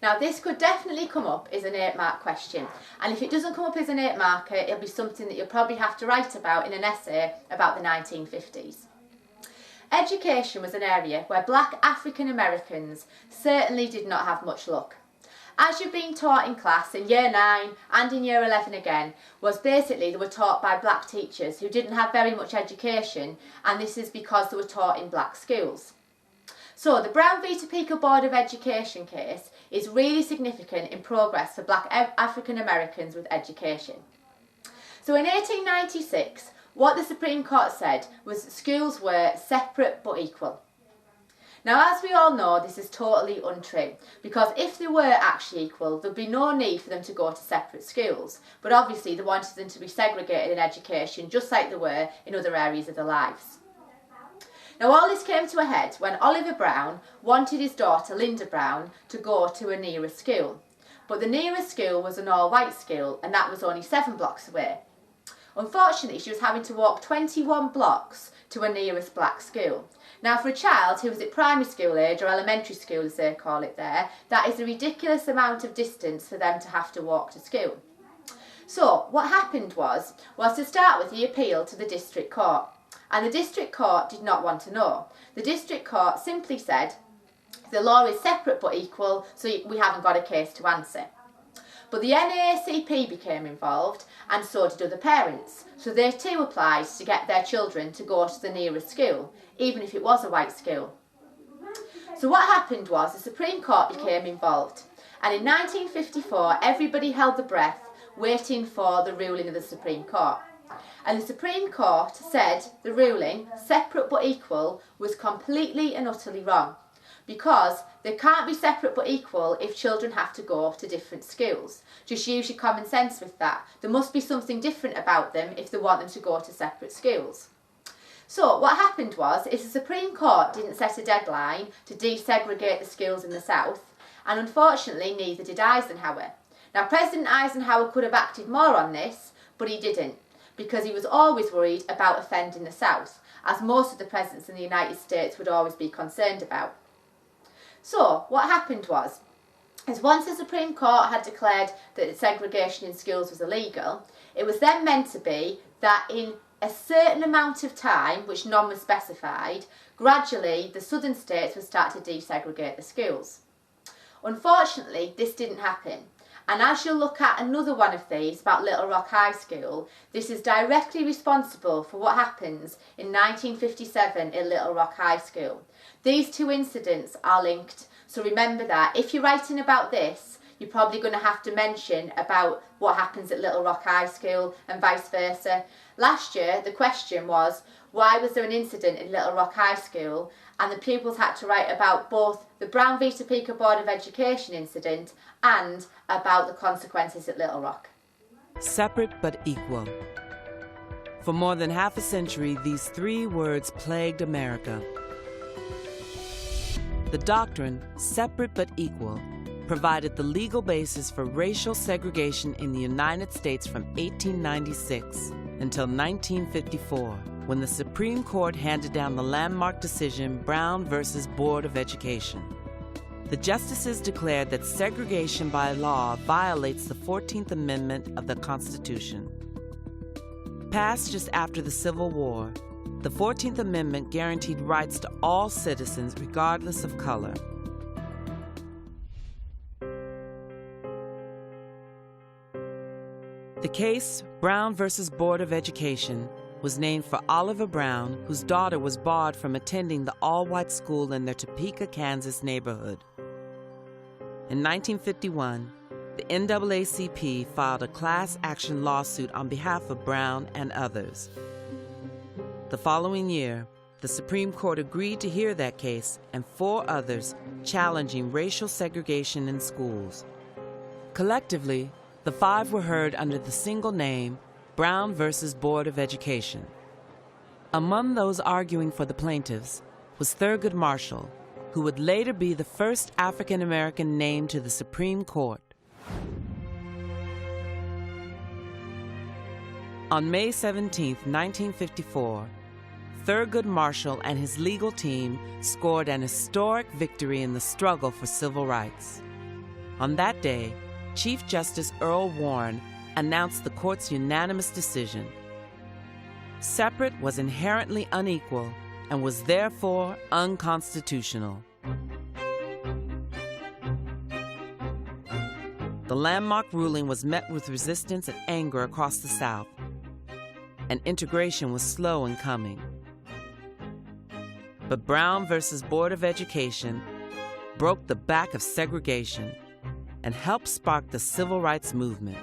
Now this could definitely come up as an 8-mark question, and if it doesn't come up as an 8-marker, it'll be something that you'll probably have to write about in an essay about the 1950s. Education was an area where black African Americans certainly did not have much luck. As you've been taught in class in year 9 and in year 11 again, was basically they were taught by black teachers who didn't have very much education, and this is because they were taught in black schools. So the Brown v Topeka Board of Education case is really significant in progress for black African Americans with education. So in 1896, what the Supreme Court said was that schools were separate but equal. Now, as we all know, this is totally untrue, because if they were actually equal, there'd be no need for them to go to separate schools. But obviously they wanted them to be segregated in education, just like they were in other areas of their lives. Now, all this came to a head when Oliver Brown wanted his daughter Linda Brown to go to a nearest school. But the nearest school was an all-white school, and that was only 7 blocks away. Unfortunately, she was having to walk 21 blocks to a nearest black school. Now, for a child who was at primary school age, or elementary school as they call it there, that is a ridiculous amount of distance for them to have to walk to school. So what happened was to start with, he appealed to the district court. And the district court did not want to know. The district court simply said, the law is separate but equal, so we haven't got a case to answer. But the NAACP became involved, and so did other parents. So they too applied to get their children to go to the nearest school, even if it was a white school. So what happened was the Supreme Court became involved. And in 1954, everybody held their breath, waiting for the ruling of the Supreme Court. And the Supreme Court said the ruling, separate but equal, was completely and utterly wrong, because they can't be separate but equal if children have to go to different schools. Just use your common sense with that. There must be something different about them if they want them to go to separate schools. So what happened was, the Supreme Court didn't set a deadline to desegregate the schools in the South, and unfortunately neither did Eisenhower. Now, President Eisenhower could have acted more on this, but he didn't, because he was always worried about offending the South, as most of the presidents in the United States would always be concerned about. So what happened was, once the Supreme Court had declared that segregation in schools was illegal, it was then meant to be that in a certain amount of time, which none was specified, gradually the southern states would start to desegregate the schools. Unfortunately, this didn't happen. And as you'll look at another one of these about Little Rock High School, this is directly responsible for what happens in 1957 at Little Rock High School. These two incidents are linked, so remember that. If you're writing about this, you're probably going to have to mention about what happens at Little Rock High School and vice versa. Last year, the question was, why was there an incident in Little Rock High School? And the pupils had to write about both the Brown v Topeka Board of Education incident and about the consequences at Little Rock. Separate but equal. For more than half a century, these 3 words plagued America. The doctrine, separate but equal, provided the legal basis for racial segregation in the United States from 1896 until 1954, when the Supreme Court handed down the landmark decision Brown versus Board of Education. The justices declared that segregation by law violates the 14th Amendment of the Constitution. Passed just after the Civil War, the 14th Amendment guaranteed rights to all citizens regardless of color. The case, Brown versus Board of Education, was named for Oliver Brown, whose daughter was barred from attending the all-white school in their Topeka, Kansas neighborhood. In 1951, the NAACP filed a class action lawsuit on behalf of Brown and others. The following year, the Supreme Court agreed to hear that case and 4 others challenging racial segregation in schools. Collectively, the 5 were heard under the single name Brown versus Board of Education. Among those arguing for the plaintiffs was Thurgood Marshall, who would later be the first African-American named to the Supreme Court. On May 17, 1954, Thurgood Marshall and his legal team scored an historic victory in the struggle for civil rights. On that day, Chief Justice Earl Warren announced the court's unanimous decision. Separate was inherently unequal and was therefore unconstitutional. The landmark ruling was met with resistance and anger across the South, and integration was slow in coming. But Brown versus Board of Education broke the back of segregation and helped spark the civil rights movement.